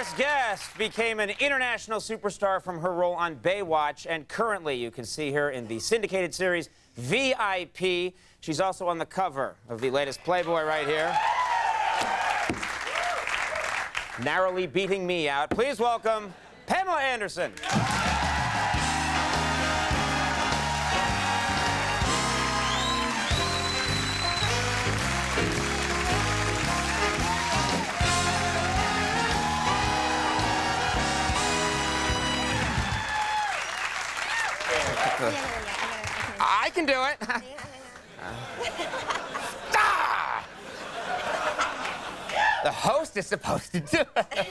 first guest became an international superstar from her role on Baywatch, and currently you can see her in the syndicated series V.I.P. She's also on the cover of the latest Playboy right here. Narrowly beating me out. Please welcome Pamela Anderson. I can do it. The host is supposed to do it.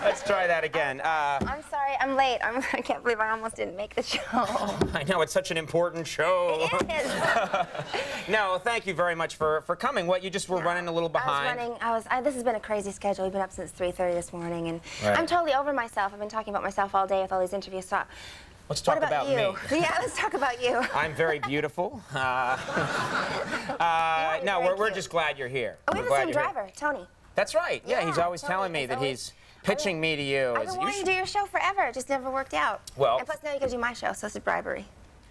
Let's try that again. I'm sorry, I'm late. I can't believe I almost didn't make the show. I know, it's such an important show. It is. No, thank you very much for coming. What, you just were running a little behind? This has been a crazy schedule. We've been up since 3:30 this morning, and Right. I'm totally over myself. I've been talking about myself all day with all these interviews. So, Let's talk what about me. you? Yeah, let's talk about you. I'm very beautiful. No, we're just glad you're here. Oh, we have the same driver, Tony. That's right. Yeah, he's Yeah, always Tony. telling me It's that always- he's pitching me to you. I've been wanting to do your show forever. It just never worked out. Well- And plus now you gotta do my show, so it's a bribery.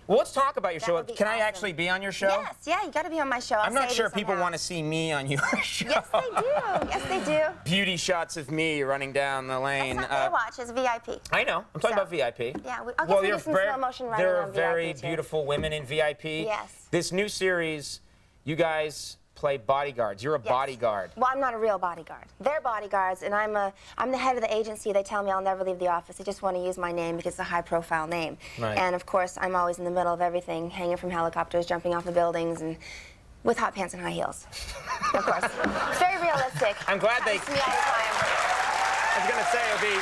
Well, let's talk about your That show. would be Can I awesome. actually be on your show? Yes, yeah, you gotta be on my show. I'm not sure people want to see me on your show. Yes, they do. Yes, they do. Beauty shots of me running down the lane. That's not Baywatch, it's VIP. I know. I'm talking about VIP. Yeah, I'll get to do some slow motion running There are on very VIP too. beautiful women in VIP. Yes. This new series, you guys play bodyguards. You're a Yes. bodyguard. Well, I'm not a real bodyguard. They're bodyguards, and I'm the head of the agency. They tell me I'll never leave the office. They just want to use my name because it's a high-profile name. Right. And of course, I'm always in the middle of everything, hanging from helicopters, jumping off of buildings, and with hot pants and high heels. Of course, it's very realistic. I'm glad they. Happens to me all the time. I was gonna say it'd be.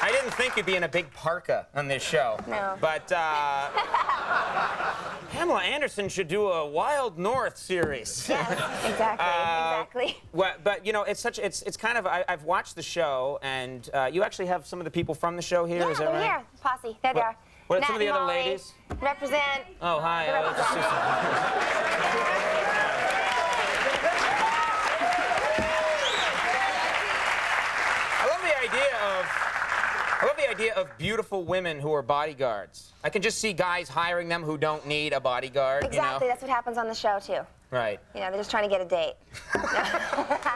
I didn't think you'd be in a big parka on this show. No. But Pamela Anderson should do a Wild North series. Yes, exactly. Well, but you know, it's kind of. I've watched the show, and you actually have some of the people from the show here. Yeah, Is that they're right? here. Posse. There they are. What are Nat some of the and other Molly. ladies? Represent. Oh, hi. The representative. I love the idea of beautiful women who are bodyguards. I can just see guys hiring them who don't need a bodyguard. Exactly. You know? That's what happens on the show too. Right. You know, they're just trying to get a date.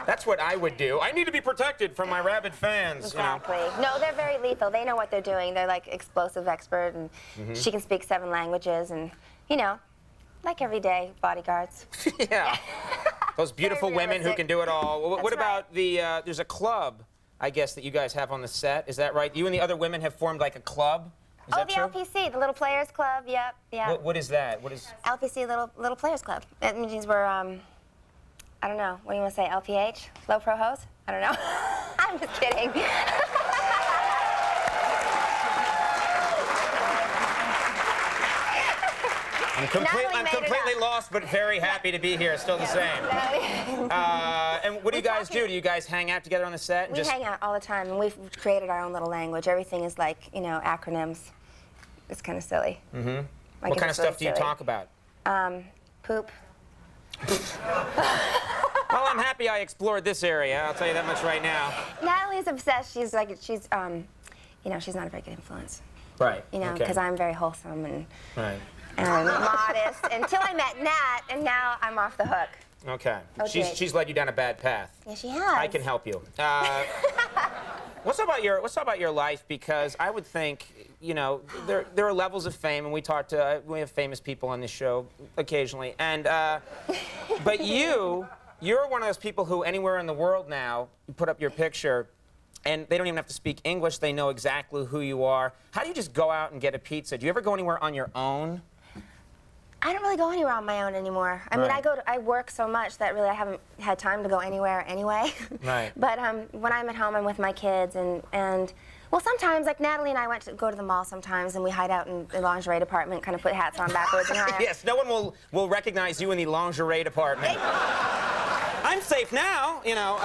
That's what I would do. I need to be protected from my rabid fans. Exactly. You know? No, they're very lethal. They know what they're doing. They're like explosive expert, and she can speak 7 languages, and you know, like everyday bodyguards. Yeah. Those beautiful women who realistic. can do it all. What That's about the? There's a club, I guess, that you guys have on the set. Is that right? You and the other women have formed like a club. Is Oh, that the true? LPC, the Little Players Club. Yep, yeah. What is that? What is? LPC, Little Players Club. It means we're I don't know. What do you want to say? LPH? Low Pro Hose? I don't know. I'm just kidding. I'm Natalie made it completely up. lost, but very happy to be here. Still the same. And what do you guys do? Do you guys hang out together on the set? And We hang out all the time, and we've created our own little language. Everything is like, you know, acronyms. It's kind of silly. Mm-hmm. What kind of stuff do you talk about? Poop. Well, I'm happy I explored this area. I'll tell you that much right now. Natalie's obsessed. She's like, you know, she's not a very good influence. Right. You know, okay. because I'm very wholesome and modest until I met Nat, and now I'm off the hook. Okay. Okay. She's led you down a bad path. Yeah, she has. I can help you. What's about your life? Because I would think, you know, there are levels of fame, and we have famous people on this show occasionally, and but you're one of those people who anywhere in the world now, you put up your picture, and they don't even have to speak English. They know exactly who you are. How do you just go out and get a pizza? Do you ever go anywhere on your own? I don't really go anywhere on my own anymore. I mean, Right. I work so much that really I haven't had time to go anywhere anyway. Right. But when I'm at home, I'm with my kids, and well, sometimes, like Natalie and I go to the mall sometimes, and we hide out in the lingerie department, kind of put hats on backwards and hide. Yes, no one will recognize you in the lingerie department. I'm safe now, you know.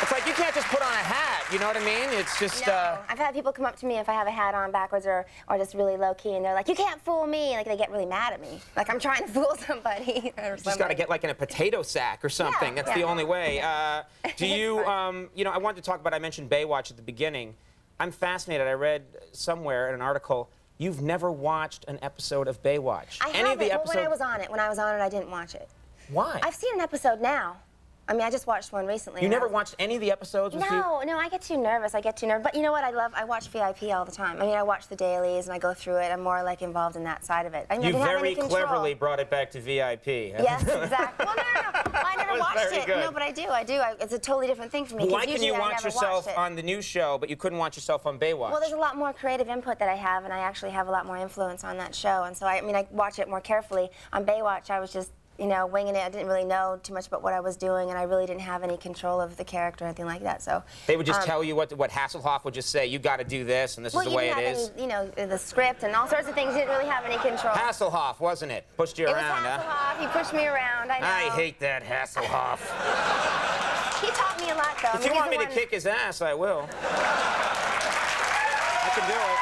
It's like you can't just put on a hat, you know what I mean? It's just... No. I've had people come up to me if I have a hat on backwards or just really low-key, and they're like, you can't fool me. Like, they get really mad at me. Like, I'm trying to fool somebody. You just got to get, like, in a potato sack or something. That's the only way. Do you, you know, I wanted to talk about, I mentioned Baywatch at the beginning. I'm fascinated. I read somewhere in an article, you've never watched an episode of Baywatch. I haven't. Well, when I was on it, I didn't watch it. Why? I've seen an episode now. I mean, I just watched one recently. You never watched any of the episodes with you? No, I get too nervous. But you know what? I watch V.I.P all the time. I mean, I watch the dailies and I go through it. I'm more like involved in that side of it. I you very cleverly brought it back to V.I.P. Yes, exactly. Well, no. I never watched it. Good. No, but I do. It's a totally different thing for me. Why can you watch yourself on the new show, but you couldn't watch yourself on Baywatch? Well, there's a lot more creative input that I have, and I actually have a lot more influence on that show. And so, I mean, I watch it more carefully. On Baywatch, I was just, you know, winging it. I didn't really know too much about what I was doing, and I really didn't have any control of the character or anything like that. So they would just tell you what Hasselhoff would just say. You got to do this, and this is the way it is. Any, you know, the script and all sorts of things. You didn't really have any control. Hasselhoff, wasn't it? Pushed you around, It was Hasselhoff. He pushed me around. I know. I hate that Hasselhoff. He taught me a lot, though. If you want me to kick his ass, I will. I can do it.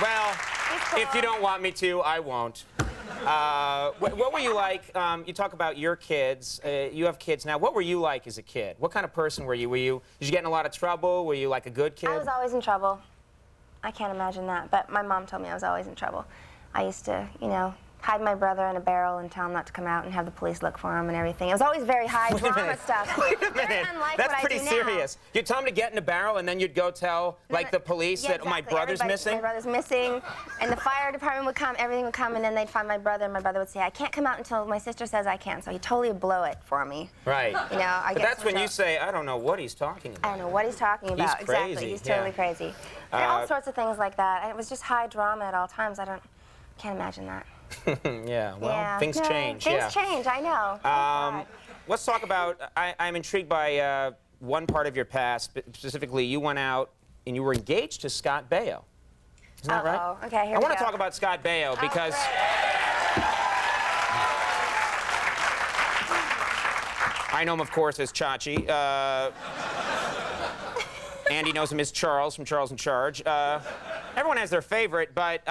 Well, if you don't want me to, I won't. What were you like? You talk about your kids. You have kids now. What were you like as a kid? What kind of person were you? Did you get in a lot of trouble? Were you like a good kid? I was always in trouble. I can't imagine that, but my mom told me I was always in trouble. I used to, you know, hide my brother in a barrel and tell him not to come out and have the police look for him and everything. It was always very high drama stuff. Wait a minute. That's pretty serious. You'd tell him to get in a barrel and then you'd go tell, like, the police that my brother's missing? My brother's missing. And the fire department would come, everything would come, and then they'd find my brother, and my brother would say, I can't come out until my sister says I can. So he'd totally blow it for me. Right. You know, but that's when you say, I don't know what he's talking about. I don't know what he's talking about. He's crazy. Exactly. He's totally crazy. And all sorts of things like that. And it was just high drama at all times. Can't imagine that. Yeah, well, things change. Things change, I know. Let's talk about, I'm intrigued by one part of your past. Specifically, you went out and you were engaged to Scott Baio. Isn't that right? Okay, here we go. I want to talk about Scott Baio because... I know him, of course, as Chachi. Andy knows him as Charles from Charles in Charge. Everyone has their favorite, but...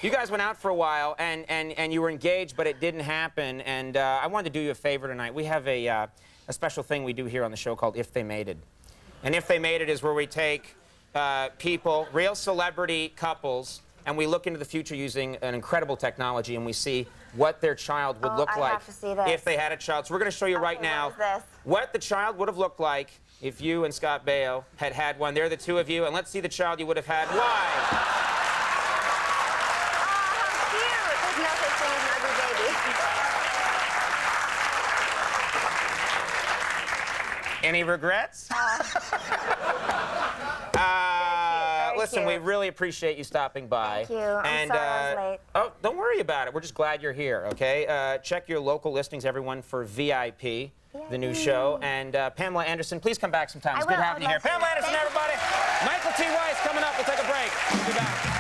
you guys went out for a while, and you were engaged, but it didn't happen. And I wanted to do you a favor tonight. We have a special thing we do here on the show called If They Made It. And If They Made It is where we take people, real celebrity couples, and we look into the future using an incredible technology, and we see what their child would look like if they had a child. So we're going to show you right now what the child would have looked like if you and Scott Baio had had one. They're the two of you, and let's see the child you would have had. Why? Any regrets? Listen, we really appreciate you stopping by. Thank you. I'm sorry I was late. Oh, don't worry about it. We're just glad you're here, okay? Check your local listings, everyone, for V.I.P, the new show. And Pamela Anderson, please come back sometime. It's good having you here. Pamela Anderson, everybody. Michael T. Weiss coming up. We'll take a break. We'll be back.